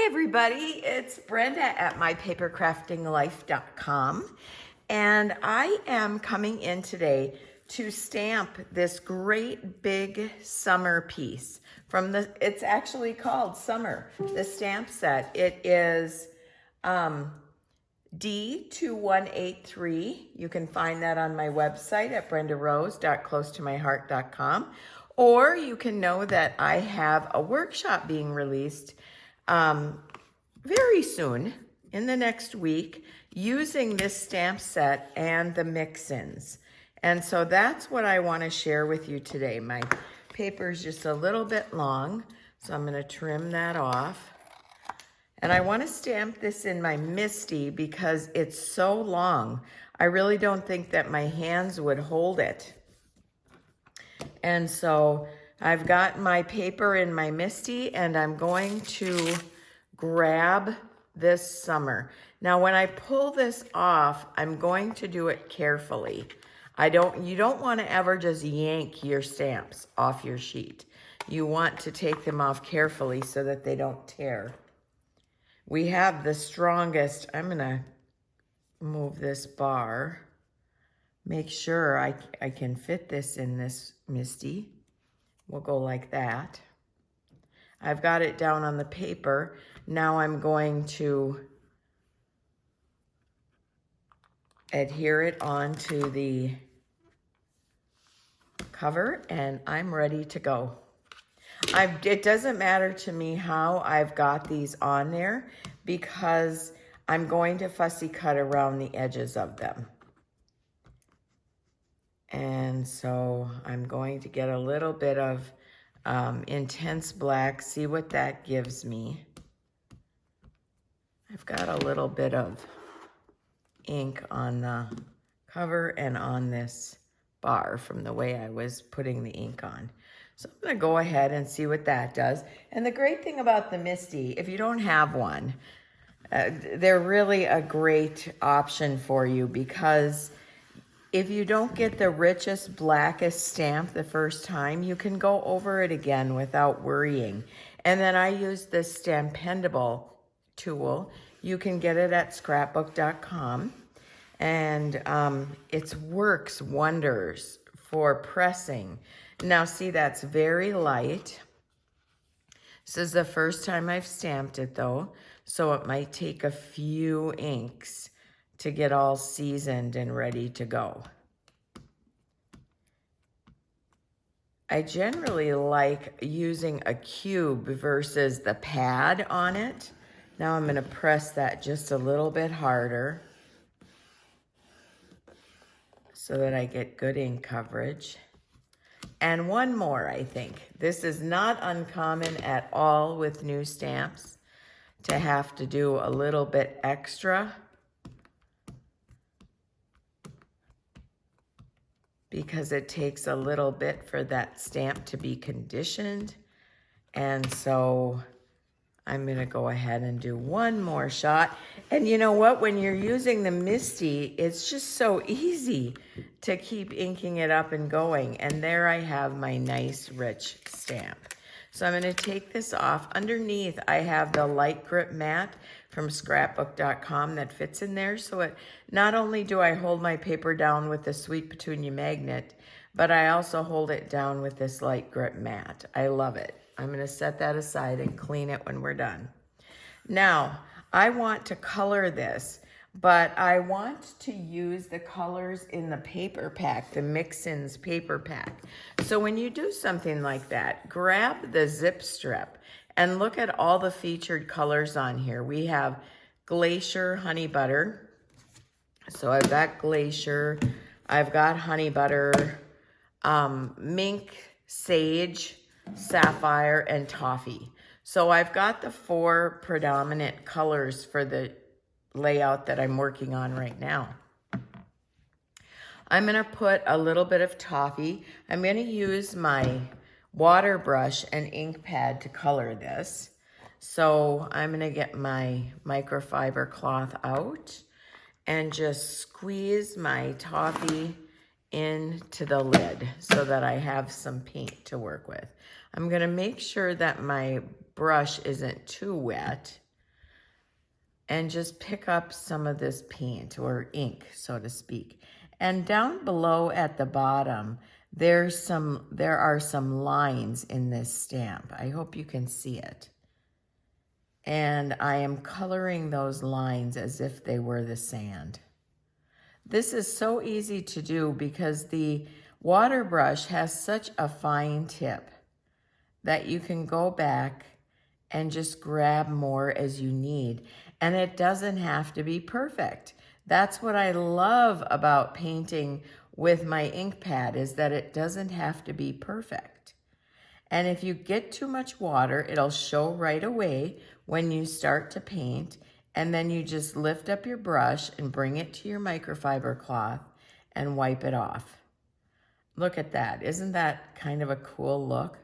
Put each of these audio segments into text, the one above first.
everybody, it's Brenda at mypapercraftinglife.com, and I am coming in today to stamp this great big summer piece from it's actually called Summer, the stamp set. It is D2183. You can find that on my website at brendarose.closetomyheart.com, or you can know that I have a workshop being released very soon in the next week using this stamp set and the mix-ins. And so that's what I want to share with you today. My paper is just a little bit long, so I'm going to trim that off. And I want to stamp this in my Misty because it's so long. I really don't think that my hands would hold it. And so I've got my paper in my Misty, and I'm going to grab this Summer. Now, when I pull this off, I'm going to do it carefully. You don't want to ever just yank your stamps off your sheet. You want to take them off carefully so that they don't tear. We have the strongest, I'm going to move this bar, make sure I can fit this in this Misty. We'll go like that. I've got it down on the paper. Now I'm going to adhere it onto the cover, and I'm ready to go. It doesn't matter to me how I've got these on there because I'm going to fussy cut around the edges of them. And so I'm going to get a little bit of intense black, see what that gives me. I've got a little bit of ink on the cover and on this bar from the way I was putting the ink on. So I'm going to go ahead and see what that does. And the great thing about the Misty, if you don't have one, they're really a great option for you because if you don't get the richest, blackest stamp the first time, you can go over it again without worrying. And then I use this Stampendable tool. You can get it at scrapbook.com, and it works wonders for pressing. Now see, that's very light. This is the first time I've stamped it though, so it might take a few inks to get all seasoned and ready to go. I generally like using a cube versus the pad on it. Now I'm going to press that just a little bit harder so that I get good ink coverage. And one more, I think. This is not uncommon at all with new stamps to have to do a little bit extra because it takes a little bit for that stamp to be conditioned. And so I'm going to go ahead and do one more shot. And you know what? When you're using the Misty, it's just so easy to keep inking it up and going. And there I have my nice, rich stamp. So I'm going to take this off. Underneath, I have the light grip mat from scrapbook.com that fits in there. So it not only do I hold my paper down with the Sweet Petunia magnet, but I also hold it down with this light grip mat. I love it. I'm going to set that aside and clean it when we're done. Now, I want to color this, but I want to use the colors in the paper pack, the mix-ins paper pack. So when you do something like that, grab the zip strip and look at all the featured colors on here. We have Glacier Honey Butter. So I've got Glacier, I've got Honey Butter, Mink, Sage, Sapphire, and Toffee. So I've got the 4 predominant colors for the layout that I'm working on right now. I'm going to put a little bit of Toffee. I'm going to use my water brush and ink pad to color this. So I'm going to get my microfiber cloth out and just squeeze my Toffee into the lid so that I have some paint to work with. I'm going to make sure that my brush isn't too wet and just pick up some of this paint or ink, so to speak. And down below at the bottom, there are some lines in this stamp. I hope you can see it. And I am coloring those lines as if they were the sand. This is so easy to do because the water brush has such a fine tip that you can go back and just grab more as you need. And it doesn't have to be perfect. That's what I love about painting with my ink pad, is that it doesn't have to be perfect. And if you get too much water, it'll show right away when you start to paint. And then you just lift up your brush and bring it to your microfiber cloth and wipe it off. Look at that. Isn't that kind of a cool look?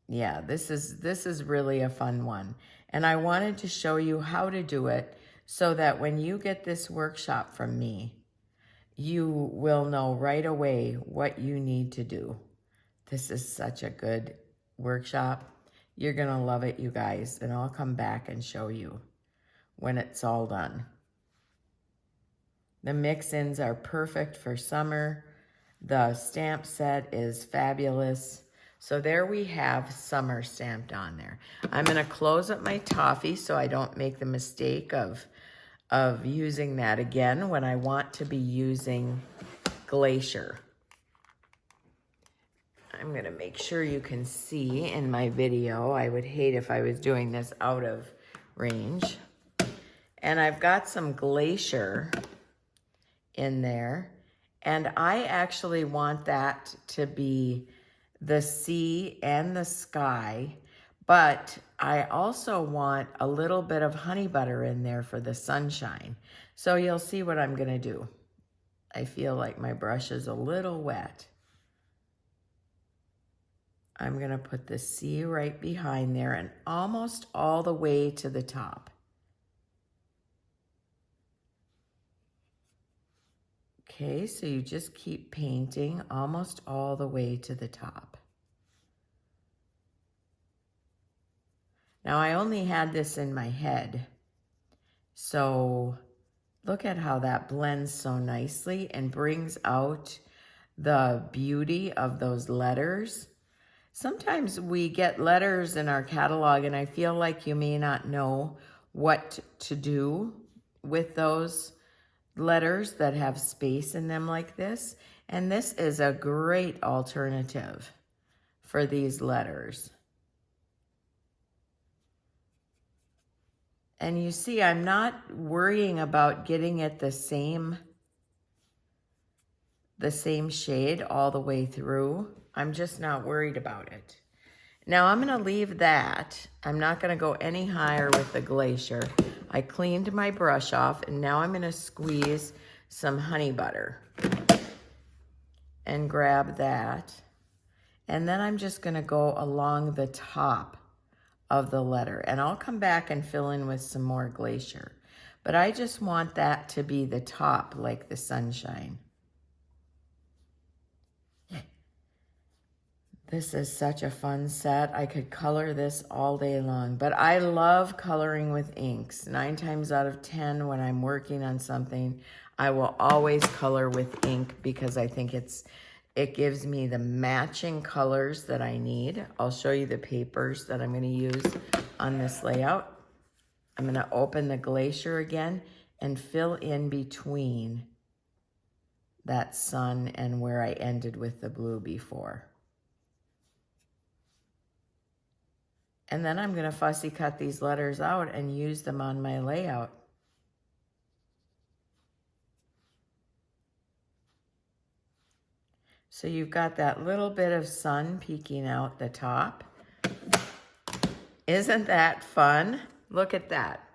Yeah, this is really a fun one. And I wanted to show you how to do it so that when you get this workshop from me, you will know right away what you need to do. This is such a good workshop. You're going to love it, you guys. And I'll come back and show you when it's all done. The mix-ins are perfect for summer. The stamp set is fabulous. So there we have summer stamped on there. I'm going to close up my Toffee so I don't make the mistake of using that again when I want to be using Glacier. I'm going to make sure you can see in my video. I would hate if I was doing this out of range. And I've got some Glacier in there. And I actually want that to be the sea and the sky. But I also want a little bit of honey butter in there for the sunshine. So you'll see what I'm going to do. I feel like my brush is a little wet. I'm going to put the sea right behind there and almost all the way to the top. Okay, so you just keep painting almost all the way to the top. Now I only had this in my head, so look at how that blends so nicely and brings out the beauty of those letters. Sometimes we get letters in our catalog and I feel like you may not know what to do with those letters that have space in them like this. And this is a great alternative for these letters. And you see, I'm not worrying about getting it the same shade all the way through. I'm just not worried about it. Now I'm going to leave that. I'm not going to go any higher with the Glacier. I cleaned my brush off and now I'm going to squeeze some honey butter and grab that. And then I'm just going to go along the top of the letter. And I'll come back and fill in with some more Glacier. But I just want that to be the top, like the sunshine. This is such a fun set. I could color this all day long, but I love coloring with inks. 9 times out of 10 when I'm working on something, I will always color with ink because I think it gives me the matching colors that I need. I'll show you the papers that I'm going to use on this layout. I'm going to open the Glacier again and fill in between that sun and where I ended with the blue before. And then I'm going to fussy cut these letters out and use them on my layout. So you've got that little bit of sun peeking out the top. Isn't that fun? Look at that.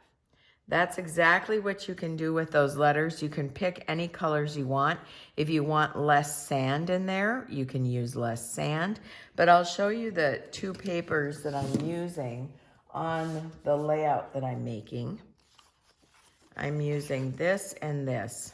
That's exactly what you can do with those letters. You can pick any colors you want. If you want less sand in there, you can use less sand. But I'll show you the 2 papers that I'm using on the layout that I'm making. I'm using this and this.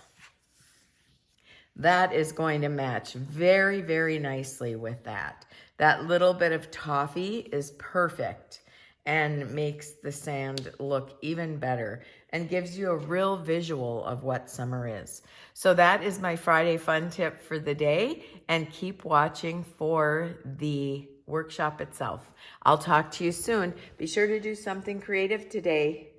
That is going to match very, very nicely with that. That little bit of Toffee is perfect. and makes the sand look even better and gives you a real visual of what summer is. So that is my Friday fun tip for the day, and keep watching for the workshop itself. I'll talk to you soon. Be sure to do something creative today.